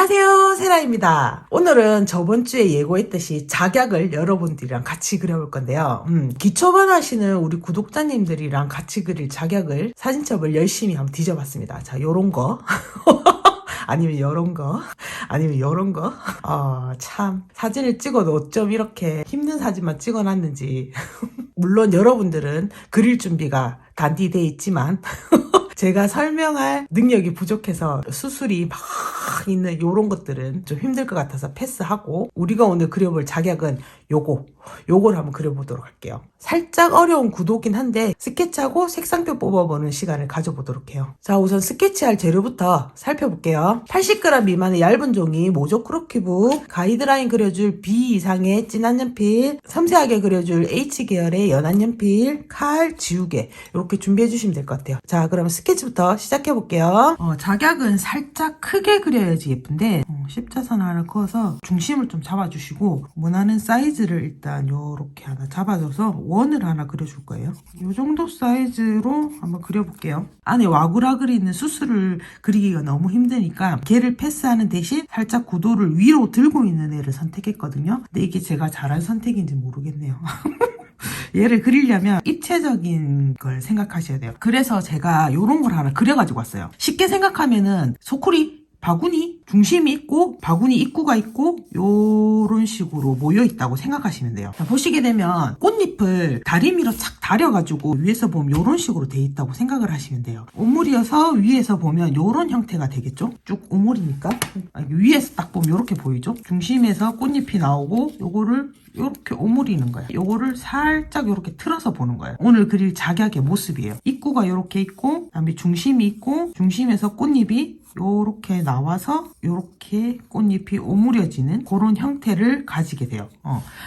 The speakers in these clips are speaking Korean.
안녕하세요, 세라입니다. 오늘은 저번 주에 예고했듯이 작약을 여러분들이랑 같이 그려볼 건데요. 기초반 하시는 우리 구독자님들이랑 같이 그릴 작약을 사진첩을 열심히 한번 뒤져봤습니다. 자, 요런 거 아니면 요런 거 아니면 요런 거 참 사진을 찍어도 어쩜 이렇게 힘든 사진만 찍어놨는지 물론 여러분들은 그릴 준비가 단디돼 있지만 제가 설명할 능력이 부족해서 수술이 막 있는 요런 것들은 좀 힘들 것 같아서 패스하고, 우리가 오늘 그려볼 작약은 요걸 한번 그려보도록 할게요. 살짝 어려운 구도긴 한데 스케치하고 색상표 뽑아보는 시간을 가져보도록 해요. 자, 우선 스케치할 재료부터 살펴볼게요. 80g 미만의 얇은 종이, 모조크로키북, 가이드라인 그려줄 B 이상의 진한 연필, 섬세하게 그려줄 H 계열의 연한 연필, 칼, 지우개 이렇게 준비해 주시면 될 것 같아요. 자, 그러면 스케치부터 시작해 볼게요. 작약은 살짝 크게 그려야지 예쁜데 십자선 하나 그어서 중심을 좀 잡아주시고, 원하는 사이즈를 일단 요렇게 하나 잡아줘서 원을 하나 그려줄 거예요. 요 정도 사이즈로 한번 그려볼게요. 안에 와구라그리 있는 수술을 그리기가 너무 힘드니까 걔를 패스하는 대신 살짝 구도를 위로 들고 있는 애를 선택했거든요. 근데 이게 제가 잘한 선택인지 모르겠네요. 얘를 그리려면 입체적인 걸 생각하셔야 돼요. 그래서 제가 요런 걸 하나 그려가지고 왔어요. 쉽게 생각하면은 소쿠리, 바구니 중심이 있고 바구니 입구가 있고 요런 식으로 모여 있다고 생각하시면 돼요. 자, 보시게 되면 꽃잎을 다리미로 착 다려가지고 위에서 보면 요런 식으로 돼 있다고 생각을 하시면 돼요. 오물이어서 위에서 보면 요런 형태가 되겠죠. 쭉 오물이니까 위에서 딱 보면 요렇게 보이죠. 중심에서 꽃잎이 나오고 요거를 요렇게 오므리는 거예요. 요거를 살짝 요렇게 틀어서 보는 거예요. 오늘 그릴 작약의 모습이에요. 입구가 요렇게 있고, 그다음에 중심이 있고, 중심에서 꽃잎이 요렇게 나와서 요렇게 꽃잎이 오므려지는 그런 형태를 가지게 돼요.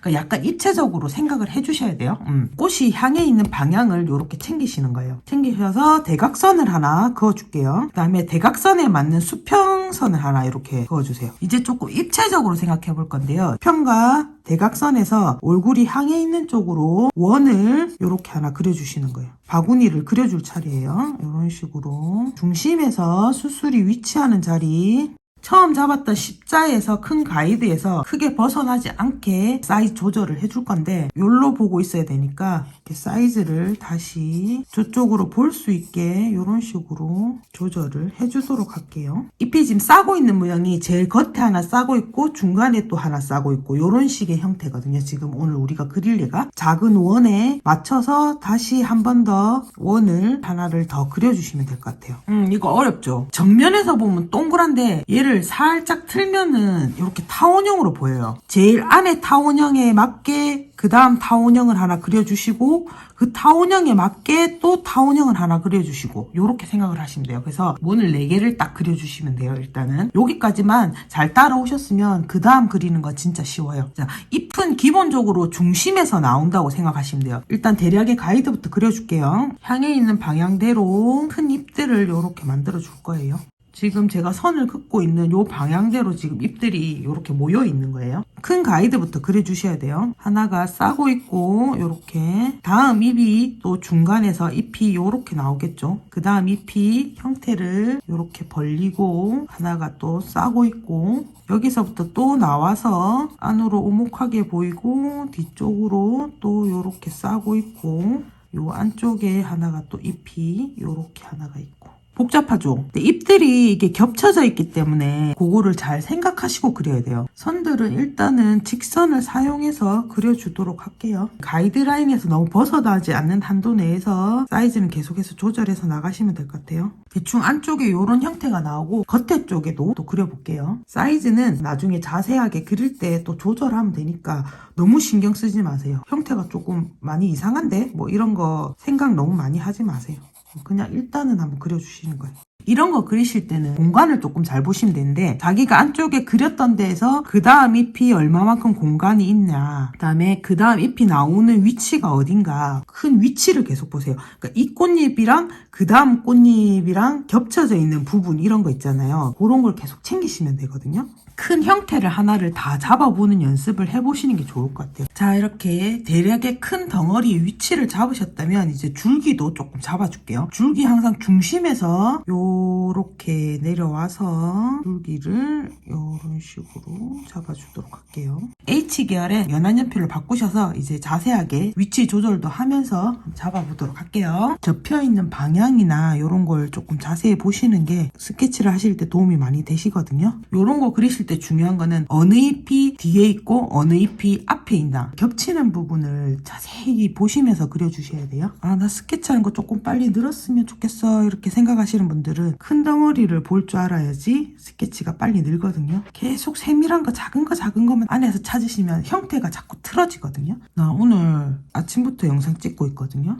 그러니까 약간 입체적으로 생각을 해주셔야 돼요. 꽃이 향해 있는 방향을 요렇게 챙기시는 거예요. 챙기셔서 대각선을 하나 그어줄게요. 그 다음에 대각선에 맞는 수평선을 하나 이렇게 그어주세요. 이제 조금 입체적으로 생각해 볼 건데요. 수평과 대각선에서 얼굴이 향해 있는 쪽으로 원을 이렇게 하나 그려주시는 거예요. 바구니를 그려줄 차례예요. 이런 식으로 중심에서 수술이 위치하는 자리, 처음 잡았던 십자에서 큰 가이드에서 크게 벗어나지 않게 사이즈 조절을 해줄 건데, 요로 보고 있어야 되니까 이렇게 사이즈를 다시 저쪽으로 볼 수 있게 이런 식으로 조절을 해주도록 할게요. 잎이 지금 싸고 있는 모양이 제일 겉에 하나 싸고 있고 중간에 또 하나 싸고 있고 이런 식의 형태거든요. 지금 오늘 우리가 그릴 얘가 작은 원에 맞춰서 다시 한 번 더 원을 하나를 더 그려주시면 될 것 같아요. 이거 어렵죠? 정면에서 보면 동그란데 얘를 살짝 틀면은 이렇게 타원형으로 보여요. 제일 안에 타원형에 맞게 그 다음 타원형을 하나 그려주시고, 그 타원형에 맞게 또 타원형을 하나 그려주시고, 요렇게 생각을 하시면 돼요. 그래서 원을 4개를 딱 그려주시면 돼요. 일단은 여기까지만 잘 따라오셨으면 그 다음 그리는 거 진짜 쉬워요. 자, 잎은 기본적으로 중심에서 나온다고 생각하시면 돼요. 일단 대략의 가이드부터 그려줄게요. 향해 있는 방향대로 큰 잎들을 요렇게 만들어 줄 거예요. 지금 제가 선을 긋고 있는 요 방향대로 지금 잎들이 이렇게 모여 있는 거예요. 큰 가이드부터 그려주셔야 돼요. 하나가 싸고 있고 요렇게, 다음 잎이 또 중간에서 잎이 요렇게 나오겠죠. 그 다음 잎이 형태를 요렇게 벌리고 하나가 또 싸고 있고, 여기서부터 또 나와서 안으로 오목하게 보이고 뒤쪽으로 또 요렇게 싸고 있고, 요 안쪽에 하나가 또 잎이 요렇게 하나가 있고. 복잡하죠? 근데 잎들이 이게 겹쳐져 있기 때문에 그거를 잘 생각하시고 그려야 돼요. 선들은 일단은 직선을 사용해서 그려주도록 할게요. 가이드라인에서 너무 벗어나지 않는 한도 내에서 사이즈는 계속해서 조절해서 나가시면 될 것 같아요. 대충 안쪽에 이런 형태가 나오고 겉에 쪽에도 또 그려볼게요. 사이즈는 나중에 자세하게 그릴 때 또 조절하면 되니까 너무 신경 쓰지 마세요. 형태가 조금 많이 이상한데? 뭐 이런 거 생각 너무 많이 하지 마세요. 그냥 일단은 한번 그려주시는 거예요. 이런 거 그리실 때는 공간을 조금 잘 보시면 되는데, 자기가 안쪽에 그렸던 데에서 그 다음 잎이 얼마만큼 공간이 있냐, 그 다음에 그 다음 잎이 나오는 위치가 어딘가, 큰 위치를 계속 보세요. 그러니까 이 꽃잎이랑 그 다음 꽃잎이랑 겹쳐져 있는 부분, 이런 거 있잖아요. 그런 걸 계속 챙기시면 되거든요. 큰 형태를 하나를 다 잡아보는 연습을 해보시는 게 좋을 것 같아요. 자, 이렇게 대략의 큰 덩어리의 위치를 잡으셨다면 이제 줄기도 조금 잡아줄게요. 줄기 항상 중심에서 요 요렇게 내려와서 줄기를 요런 식으로 잡아주도록 할게요. H계열의 연한 연필로 바꾸셔서 이제 자세하게 위치 조절도 하면서 잡아보도록 할게요. 접혀있는 방향이나 요런 걸 조금 자세히 보시는 게 스케치를 하실 때 도움이 많이 되시거든요. 요런 거 그리실 때 중요한 거는 어느 잎이 뒤에 있고 어느 잎이 앞에 있나 겹치는 부분을 자세히 보시면서 그려주셔야 돼요. 아, 나 스케치하는 거 조금 빨리 늘었으면 좋겠어 이렇게 생각하시는 분들은 큰 덩어리를 볼 줄 알아야지 스케치가 빨리 늘거든요. 계속 세밀한 거 작은 거만 안에서 찾으시면 형태가 자꾸 틀어지거든요. 나 오늘 아침부터 영상 찍고 있거든요.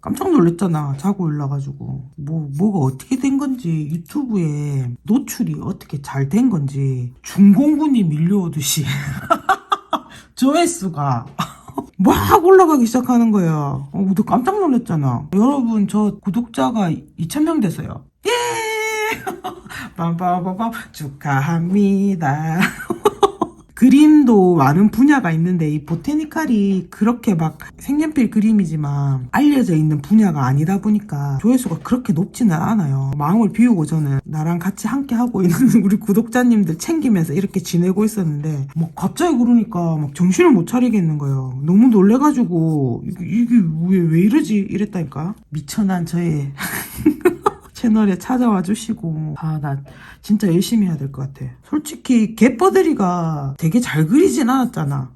깜짝 놀랐잖아. 자고 일어나가지고 뭐가 어떻게 된 건지 유튜브에 노출이 어떻게 잘 된 건지 중공군이 밀려오듯이 조회수가 막 올라가기 시작하는 거예요. 너 깜짝 놀랐잖아. 여러분 저 구독자가 2,000명 됐어요. 예! 빰빰빰빰 축하합니다. 그림도 많은 분야가 있는데 이 보테니칼이 그렇게 막 색연필 그림이지만 알려져 있는 분야가 아니다 보니까 조회수가 그렇게 높지는 않아요. 마음을 비우고 저는 나랑 같이 함께 하고 있는 우리 구독자님들 챙기면서 이렇게 지내고 있었는데 막 갑자기 그러니까 막 정신을 못 차리겠는 거예요. 너무 놀래가지고 이게 왜 이러지 이랬다니까. 미천한 저의 채널에 찾아와 주시고 나 진짜 열심히 해야 될 것 같아. 솔직히 갯버들이가 되게 잘 그리진 않았잖아.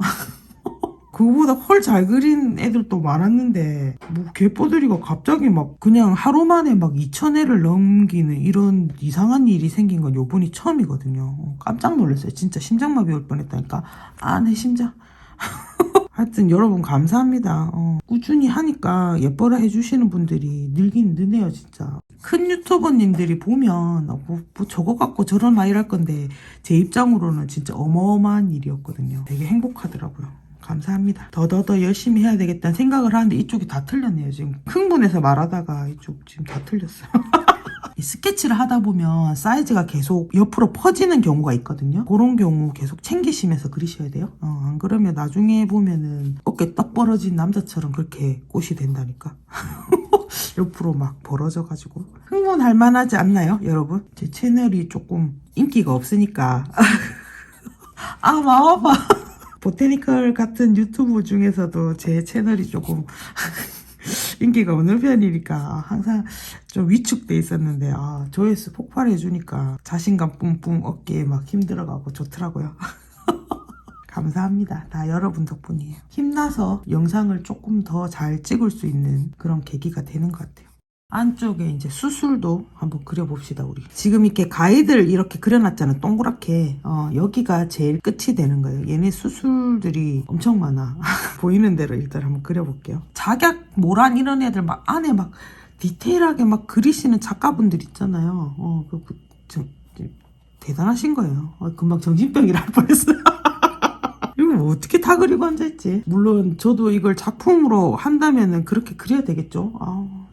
그거보다 헐 잘 그린 애들도 많았는데 뭐 갯버들이가 갑자기 막 그냥 하루 만에 막 2,000회를 넘기는 이런 이상한 일이 생긴 건 요번이 처음이거든요. 깜짝 놀랐어요. 진짜 심장마비 올 뻔했다니까. 내 심장. 하여튼 여러분 감사합니다. 꾸준히 하니까 예뻐라 해주시는 분들이 늘긴 느네요 진짜. 큰 유튜버님들이 보면 뭐 저거 갖고 저런 아이를 할 건데 제 입장으로는 진짜 어마어마한 일이었거든요. 되게 행복하더라고요. 감사합니다. 더 열심히 해야 되겠다는 생각을 하는데 이쪽이 다 틀렸네요. 지금 흥분해서 말하다가 이쪽 지금 다 틀렸어요. 이 스케치를 하다 보면 사이즈가 계속 옆으로 퍼지는 경우가 있거든요. 그런 경우 계속 챙기시면서 그리셔야 돼요. 안 그러면 나중에 보면은 어깨 떡 벌어진 남자처럼 그렇게 꽃이 된다니까. 옆으로 막 벌어져가지고 흥분할 만하지 않나요 여러분? 제 채널이 조금 인기가 없으니까 마음 아파. 보테니컬 같은 유튜브 중에서도 제 채널이 조금 인기가 없는 편이니까 항상 좀 위축돼 있었는데 조회수 폭발해주니까 자신감 뿜뿜 어깨에 막 힘들어가고 좋더라고요. 감사합니다. 다 여러분 덕분이에요. 힘나서 영상을 조금 더 잘 찍을 수 있는 그런 계기가 되는 것 같아요. 안쪽에 이제 수술도 한번 그려봅시다 우리. 지금 이렇게 가이드를 이렇게 그려놨잖아 동그랗게. 여기가 제일 끝이 되는 거예요. 얘네 수술들이 엄청 많아. 보이는 대로 일단 한번 그려볼게요. 작약 모란 이런 애들 막 안에 막 디테일하게 막 그리시는 작가분들 있잖아요. 대단하신 거예요. 금방 정신병이라 할 뻔했어요. 이거 뭐 어떻게 다 그리고 앉아있지? 물론 저도 이걸 작품으로 한다면은 그렇게 그려야 되겠죠.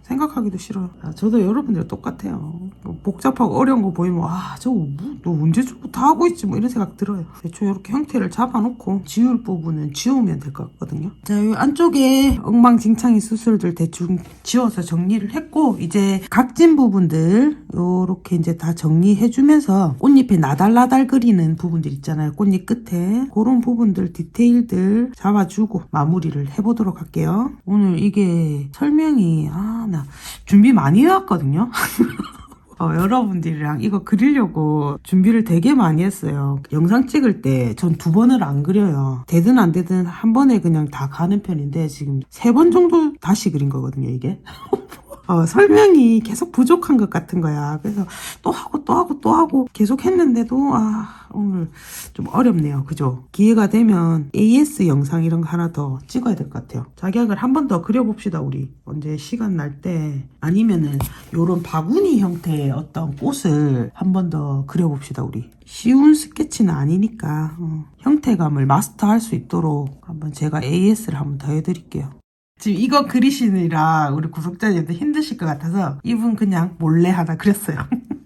생각하기도 싫어요. 저도 여러분들 똑같아요. 뭐 복잡하고 어려운 거 보이면 저거 너 언제부터 하고 있지 뭐 이런 생각 들어요. 대충 이렇게 형태를 잡아놓고 지울 부분은 지우면 될 것 같거든요. 자, 이 안쪽에 엉망진창인 수술들 대충 지워서 정리를 했고 이제 각진 부분들 요렇게 이제 다 정리해주면서 꽃잎에 나달나달 그리는 부분들 있잖아요. 꽃잎 끝에 그런 부분들 디테일들 잡아주고 마무리를 해보도록 할게요. 오늘 이게 설명이 나 준비 많이 해왔거든요. 여러분들이랑 이거 그리려고 준비를 되게 많이 했어요. 영상 찍을 때 전 2번을 안 그려요. 되든 안 되든 한 번에 그냥 다 가는 편인데 지금 3번 정도 다시 그린 거거든요 이게. 설명이 계속 부족한 것 같은 거야. 그래서 또 하고 계속 했는데도 오늘 좀 어렵네요. 그죠? 기회가 되면 AS 영상 이런 거 하나 더 찍어야 될 것 같아요. 작약을 한 번 더 그려봅시다 우리. 언제 시간 날 때 아니면은 요런 바구니 형태의 어떤 꽃을 한 번 더 그려봅시다 우리. 쉬운 스케치는 아니니까 형태감을 마스터할 수 있도록 한번 제가 AS를 한번 더 해드릴게요. 지금 이거 그리시느라 우리 구독자님들 힘드실 것 같아서 이분 그냥 몰래 하나 그렸어요.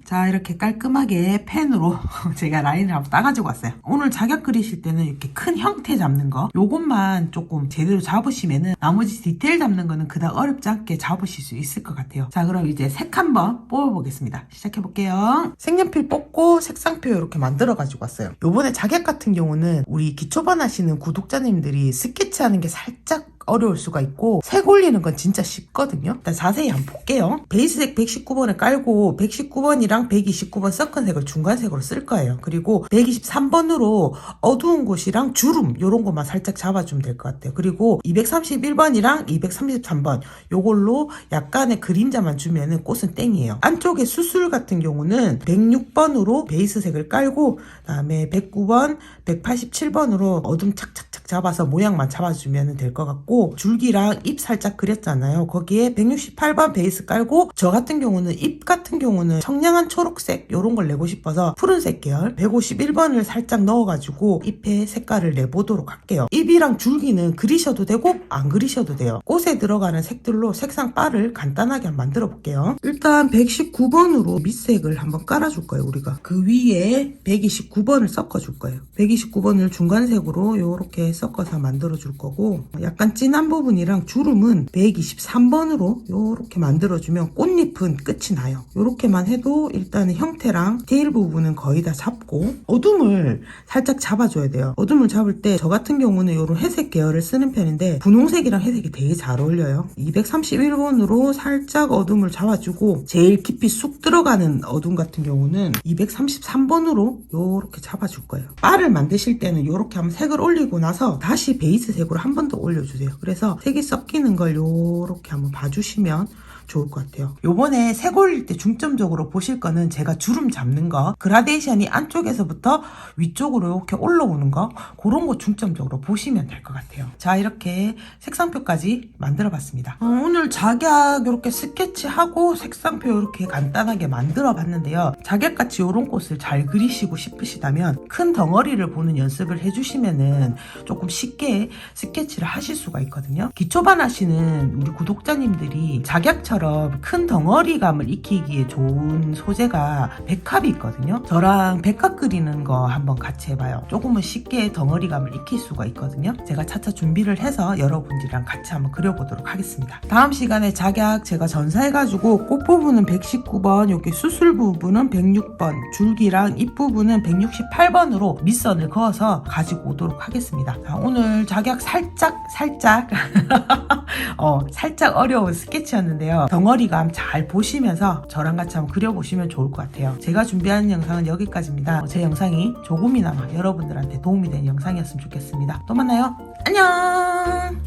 자, 자, 이렇게 깔끔하게 펜으로 제가 라인을 한번 따가지고 왔어요. 오늘 자격 그리실 때는 이렇게 큰 형태 잡는 거 요것만 조금 제대로 잡으시면은 나머지 디테일 잡는 거는 그닥 어렵지 않게 잡으실 수 있을 것 같아요. 자, 그럼 이제 색 한번 뽑아보겠습니다. 시작해볼게요. 색연필 뽑고 색상표 이렇게 만들어가지고 왔어요. 요번에 자격 같은 경우는 우리 기초반 하시는 구독자님들이 스케치하는 게 살짝 어려울 수가 있고 색 올리는 건 진짜 쉽거든요. 일단 자세히 한번 볼게요. 베이스색 119번을 깔고 119번이랑 129번 섞은 색을 중간색으로 쓸 거예요. 그리고 123번으로 어두운 곳이랑 주름 요런 것만 살짝 잡아주면 될 것 같아요. 그리고 231번이랑 233번 요걸로 약간의 그림자만 주면은 꽃은 땡이에요. 안쪽에 수술 같은 경우는 106번으로 베이스색을 깔고 그다음에 109번, 187번으로 어둠 착착착 잡아서 모양만 잡아주면 될 것 같고 줄기랑 잎 살짝 그렸잖아요. 거기에 168번 베이스 깔고 저 같은 경우는 잎 같은 경우는 청량한 초록색 요런 걸 내고 싶어서 푸른색 계열 151번을 살짝 넣어가지고 잎의 색깔을 내보도록 할게요. 잎이랑 줄기는 그리셔도 되고 안 그리셔도 돼요. 꽃에 들어가는 색들로 색상 바를 간단하게 한번 만들어 볼게요. 일단 119번으로 밑색을 한번 깔아줄 거예요. 우리가 그 위에 129번을 섞어줄 거예요. 129번을 중간색으로 요렇게 섞어서 만들어 줄 거고 약간 진한 부분이랑 주름은 123번으로 요렇게 만들어주면 꽃잎은 끝이 나요. 요렇게만 해도 일단은 형태랑 테일 부분은 거의 다 잡고 어둠을 살짝 잡아줘야 돼요. 어둠을 잡을 때 저 같은 경우는 요런 회색 계열을 쓰는 편인데 분홍색이랑 회색이 되게 잘 어울려요. 231번으로 살짝 어둠을 잡아주고 제일 깊이 쑥 들어가는 어둠 같은 경우는 233번으로 요렇게 잡아줄 거예요. 바를 만드실 때는 요렇게 한번 색을 올리고 나서 다시 베이스 색으로 한 번 더 올려주세요. 그래서 색이 섞이는 걸 요렇게 한번 봐주시면 좋을 것 같아요. 요번에 색 올릴 때 중점적으로 보실 거는 제가 주름 잡는 거 그라데이션이 안쪽에서부터 위쪽으로 이렇게 올라오는 거 그런 거 중점적으로 보시면 될 것 같아요. 자, 이렇게 색상표까지 만들어 봤습니다. 오늘 작약 이렇게 스케치하고 색상표 이렇게 간단하게 만들어 봤는데요. 작약같이 이런 꽃을 잘 그리시고 싶으시다면 큰 덩어리를 보는 연습을 해주시면은 조금 쉽게 스케치를 하실 수가 있거든요. 기초반 하시는 우리 구독자님들이 작약처럼 큰 덩어리감을 익히기에 좋은 소재가 백합이 있거든요. 저랑 백합 그리는 거 한번 같이 해봐요. 조금은 쉽게 덩어리감을 익힐 수가 있거든요. 제가 차차 준비를 해서 여러분들이랑 같이 한번 그려보도록 하겠습니다. 다음 시간에 작약 제가 전사해가지고 꽃 부분은 119번, 여기 수술 부분은 106번, 줄기랑 잎 부분은 168번으로 밑선을 그어서 가지고 오도록 하겠습니다. 자, 오늘 작약 살짝 살짝 어려운 스케치였는데요. 덩어리감 잘 보시면서 저랑 같이 한번 그려보시면 좋을 것 같아요. 제가 준비하는 영상은 여기까지입니다. 제 영상이 조금이나마 여러분들한테 도움이 되는 영상이었으면 좋겠습니다. 또 만나요. 안녕.